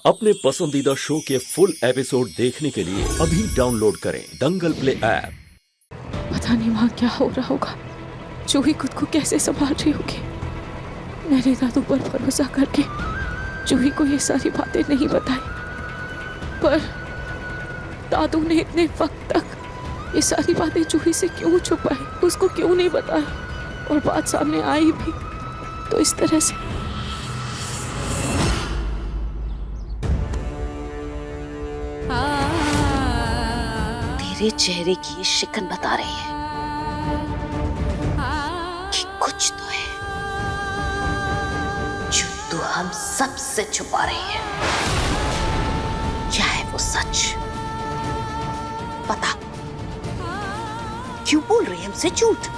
अपने पसंदीदा शो के फुल एपिसोड देखने के लिए अभी डाउनलोड करें दंगल प्ले ऐप। पता नहीं वहाँ क्या हो रहा होगा, जूही खुद को कैसे संभाल रही होगी। मैंने दादू पर भरोसा करके जूही को ये सारी बातें नहीं बताई, पर दादू ने इतने वक्त तक ये सारी बातें जूही से क्यों छुपाई, उसको क्यों नहीं बताई, और बात सामने आई भी तो इस तरह से। तेरे चेहरे की ये शिकन बता रही है कि कुछ तो है जो तू हम सबसे छुपा रही है। क्या है वो सच? पता क्यों बोल रही है हमसे झूठ?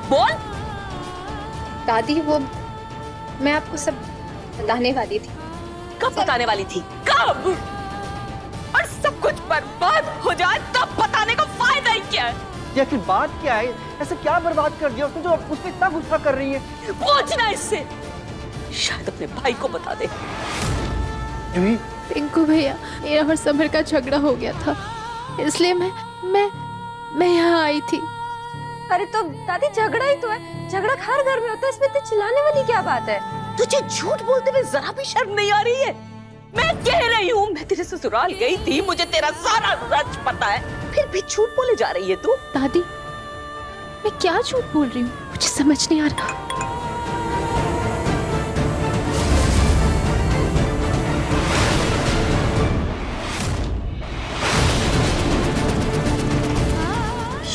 बोल। दादी, वो मैं आपको सब बताने वाली थी। कब बताने वाली थी? कब? और सब कुछ बर्बाद हो जाए तब बताने का फायदा ही क्या है? ये आखिर बात क्या है? ऐसा क्या बर्बाद कर दिया उसने जो उस पे इतना गुस्सा कर रही है? पूछना इससे, शायद अपने भाई को बता दे। जूही, पिंकू भैया, मेरा और समर का झगड़ा हो गया था, इसलिए मैं यहाँ आई थी। अरे तो दादी, झगड़ा ही तो है, झगड़ा हर घर में होता है, इसमें इतनी चिल्लाने वाली क्या बात है? तुझे झूठ बोलते हुए जरा भी शर्म नहीं आ रही है? मैं कह रही हूँ, मैं तेरे ससुराल गई थी, मुझे तेरा सारा सच पता है, फिर भी झूठ बोले जा रही है तू। दादी, मैं क्या झूठ बोल रही हूँ, मुझे समझ नहीं आ रहा।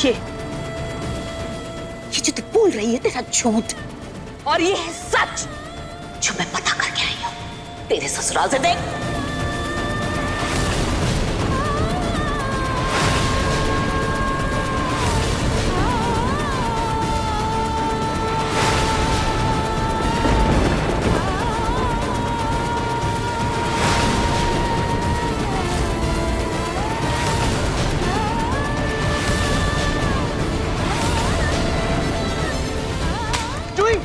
ये जो तू बोल रही है तेरा झूठ, और ये है सच जो मैं पता करके आई हूँ तेरे ससुराल से। देख, जूही,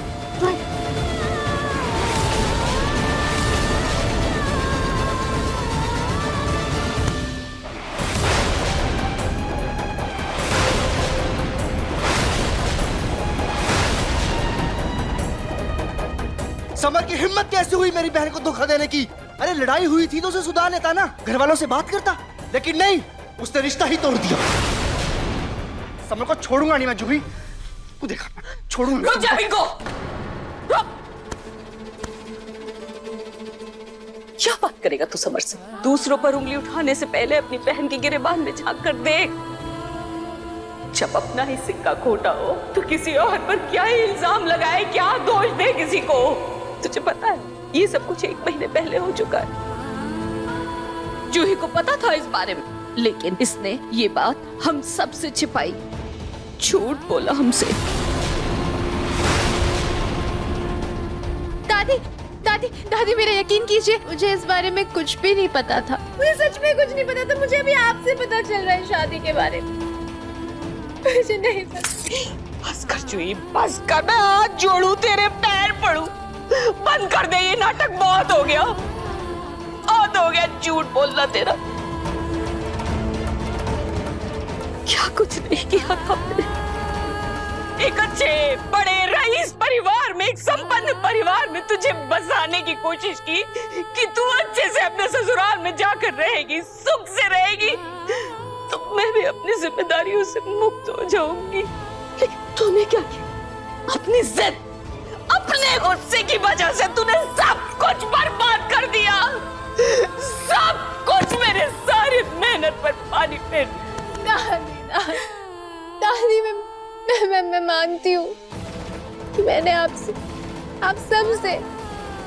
समर की हिम्मत कैसे हुई मेरी बहन को धोखा देने की? अरे लड़ाई हुई थी तो उसे सुधार लेता ना, घर वालों से बात करता, लेकिन नहीं, उसने रिश्ता ही तोड़ दिया। समर को छोड़ूंगा नहीं मैं जूही, तू देखा, छोड़ूंगा। रुक जा पिंको, रुक। क्या बात करेगा तू समर से? दूसरों पर उंगली उठाने से पहले अपनी बहन की गिरेबान में झांक कर देख। जब अपना ही सिक्का खोटा हो तो किसी और पर क्या ही इल्जाम लगाए, क्या दोष दे किसी को? तुझे पता है ये सब कुछ 1 महीने पहले हो चुका है। जूही को पता था इस बारे में, लेकिन इसने ये बात हम सबसे छिपाई, झूठ बोला हमसे। दादी, दादी, दादी, मेरा यकीन कीजिए, मुझे इस बारे में कुछ भी नहीं पता था। मुझे सच में कुछ नहीं पता था, मुझे अभी आपसे पता चल रहा है शादी के बारे में। मुझे नहीं पता। बस कर जूही, बस कर, मैं हाथ जोड़ू, तेरे पैर पड़ू, बंद कर दे ये नाटक, बहुत हो गया, बहुत हो गया झूठ बोलना तेरा। क्या कुछ नहीं किया था हमने। एक अच्छे बड़े रईस परिवार में, एक संपन्न परिवार में तुझे बसाने की कोशिश की कि तू अच्छे से अपने ससुराल में जाकर रहेगी, सुख से रहेगी, तो मैं भी अपनी जिम्मेदारियों से मुक्त हो जाऊंगी। लेकिन तूने क्या किया? अपनी जिद, अपने गुस्से की वजह से तूने सब कुछ बर्बाद कर दिया, सब कुछ, मेरे सारी मेहनत पर पानी फेर। दादी, दादी, मैं मानती हूँ कि मैंने आप सबसे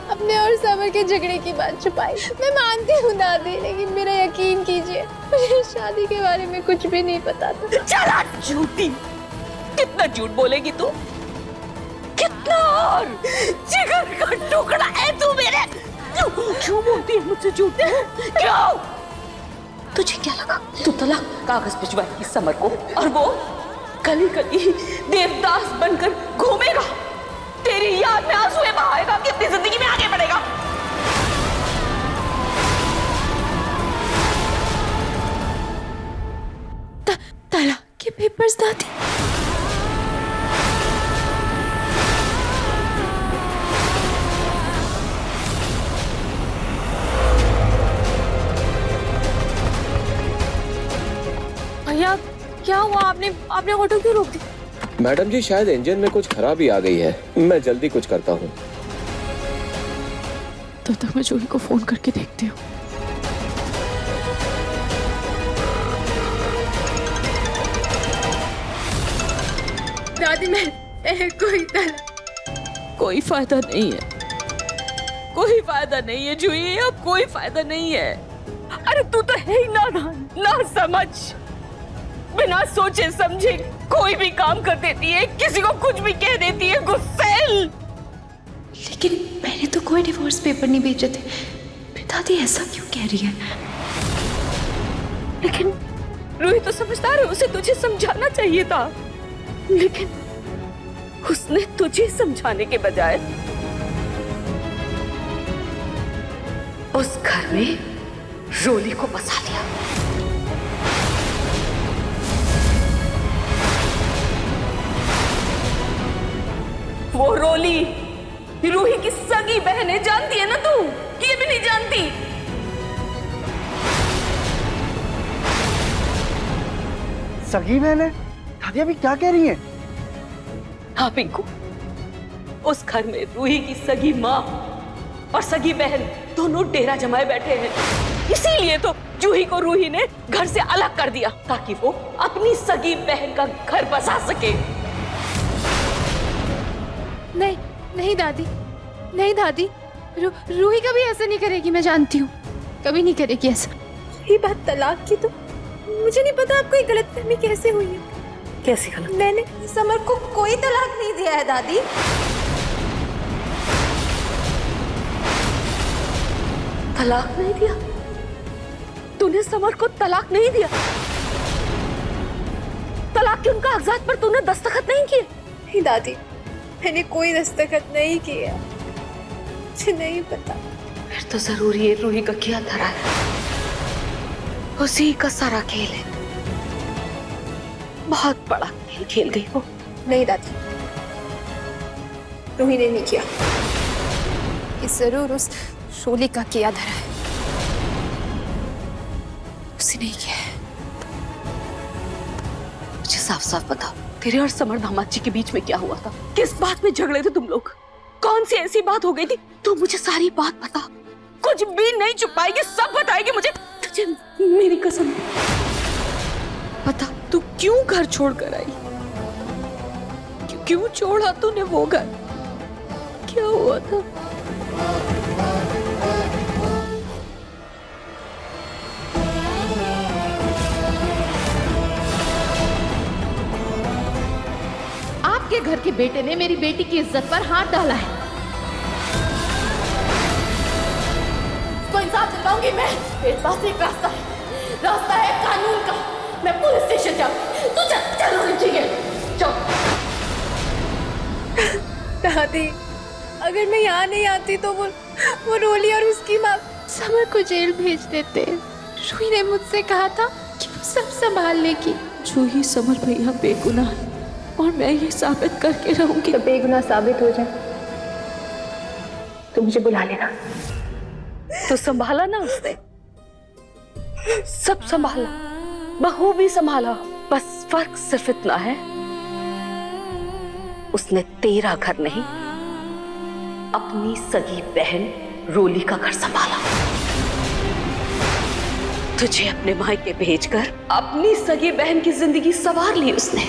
अपने और समर के झगड़े की बात छुपाई। मैं मानती हूँ दादी, लेकिन मेरा यकीन कीजिए, मुझे शादी के बारे में कुछ भी नहीं पता था। चला झूठी, कितना झूठ बोलेगी तू? कितना? और जिगर का टुकड़ा है तू मेरे। क्यों बोलती है मुझसे झूठ? क्यों? तुझे क्या लगा तू तलाक कागज भिजवाएगी समर को, और वो गली गली देवदास बनकर घूमेगा, तेरी याद में आंसुएं बहाएगा कि अपनी जिंदगी में आगे बढ़ेगा? प्लीज दादी। भैया क्या हुआ? आपने ऑटो क्यों रोक दी? मैडम जी शायद इंजन में कुछ खराबी आ गई है, मैं जल्दी कुछ करता हूँ। तब तक मैं जूही को फोन करके देखती हूँ। दादी मैं कोई फायदा नहीं है, कोई फायदा नहीं है जूही, अब कोई फायदा नहीं है। अरे तू तो है ही नादान, ना समझ, बिना सोचे समझे कोई भी काम कर देती है, किसी को कुछ भी कह देती है, गुस्सेल। लेकिन मैंने तो कोई डिवोर्स पेपर नहीं भेजे थे, फिर दादी ऐसा क्यों कह रही है? लेकिन रूही तो समझदार है, उसे तुझे समझाना चाहिए था, लेकिन उसने तुझे समझाने के बजाय उस घर में रोली को बसा लिया। वो रोली रूही की सगी बहन है, जानती है ना तू? ये भी नहीं जानती? सगी बहन है? दादी अभी क्या कह रही हैं? हाँ पिंकू, उस घर में रूही की सगी माँ और सगी बहन दोनों डेरा जमाए बैठे हैं। इसीलिए तो जूही को रूही ने घर से अलग कर दिया, ताकि वो अपनी सगी बहन का घर बसा सके। नहीं नहीं दादी, नहीं दादी, रूही कभी ऐसा नहीं करेगी, मैं जानती हूँ, कभी नहीं करेगी ऐसा। ये बात तलाक की तो मुझे नहीं पता आपको ये गलतफहमी कैसे हुई है। कैसी गलत? मैंने समर को कोई तलाक नहीं दिया है दादी। तलाक नहीं दिया? तूने समर को तलाक नहीं दिया? तलाक के उनका कागजात पर तूने दस्तखत नहीं किए? नहीं दादी, मैंने कोई दस्तखत नहीं किया, मुझे नहीं पता। फिर तो जरूर ये रूही का किया धरा है, उसी का सारा खेल है। बहुत बड़ा खेल खेल गई वो। नहीं दादी, रूही ने नहीं किया, ये जरूर उस शोली का किया धरा है, उसी ने किया है। मुझे साफ साफ बताओ, तेरे और समर दामाद जी के बीच में क्या हुआ था? किस बात में झगड़े थे तुम लोग? कौन सी ऐसी बात हो गई थी? तू मुझे सारी बात बता, कुछ भी नहीं छुपाएगी, सब बताएगी मुझे। तुझे मेरी कसम, बता तू क्यों घर छोड़कर आई? क्यों छोड़ा तूने वो घर? क्या हुआ था? आपके घर के बेटे ने मेरी बेटी की इज्जत पर हाथ डाला है, तो इंसाफ दिलवाऊंगी मैं। मेरे पास एक रास्ता है कानून का। मैं पुलिस स्टेशन जाऊंगी, तू चल होनी चाहिए। चल। दादी, अगर मैं यहाँ नहीं आती तो वो रोली और उसकी माँ समर को जेल भेज देते। रूही ने मुझसे कहा था कि वो सब संभाल लेगी। जूही समर भैया बेगुनाह है और मैं ये साबित करके रहूंगी। तो बेगुनाह साबित हो जाए तो मुझे बुला लेना। तो संभाला ना उसने, सब संभाला, बहू भी संभाला। बस फर्क सिर्फ इतना है, उसने तेरा घर नहीं, अपनी सगी बहन रोली का घर संभाला। तुझे अपने मायके भेजकर अपनी सगी बहन की जिंदगी संवार ली उसने।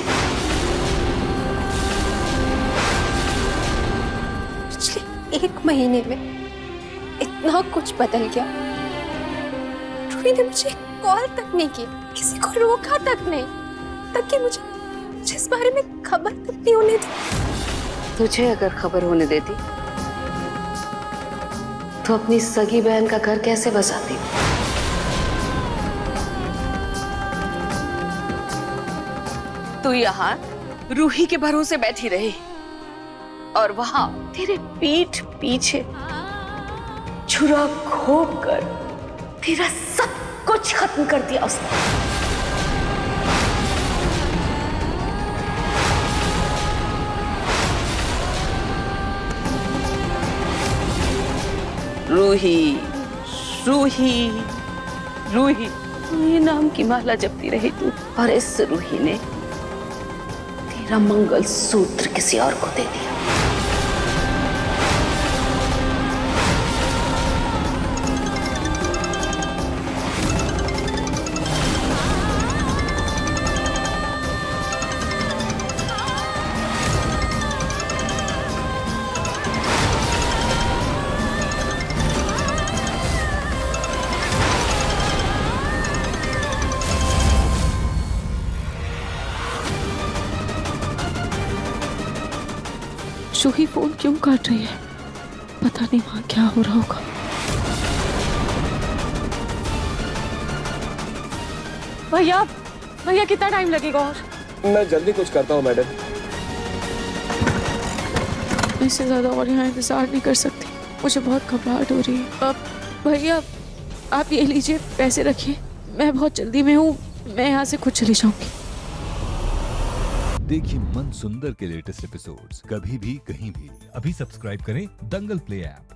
पिछले 1 महीने में इतना कुछ बदल गया। रूही ने मुझे कॉल तक नहीं की, किसी को रोका तक नहीं, ताकि मुझे इस बारे में खबर तक नहीं होने दी। तुझे अगर खबर होने देती तो अपनी सगी बहन का घर कैसे बसाती? तू यहाँ रूही के भरोसे बैठी रही और वहां तेरे पीठ पीछे छुरा घोंप कर तेरा सब कुछ खत्म कर दिया उसने। रूही, रूही, रूही, ये नाम की माला जपती रही तू, और इस रूही ने तेरा मंगलसूत्र किसी और को दे दिया। जूही फोन क्यों काट रही है? पता नहीं वहां क्या हो रहा होगा। भैया, भैया कितना टाइम लगेगा और? मैं जल्दी कुछ करता हूँ मैडम। इससे ज्यादा और यहाँ इंतजार नहीं कर सकती, मुझे बहुत घबराहट हो रही है। भैया आप ये लीजिए, पैसे रखिए, मैं बहुत जल्दी में हूँ, मैं यहाँ से खुद चली जाऊंगी। देखिए मन सुंदर के लेटेस्ट एपिसोड्स कभी भी कहीं भी। अभी सब्सक्राइब करें दंगल प्ले ऐप।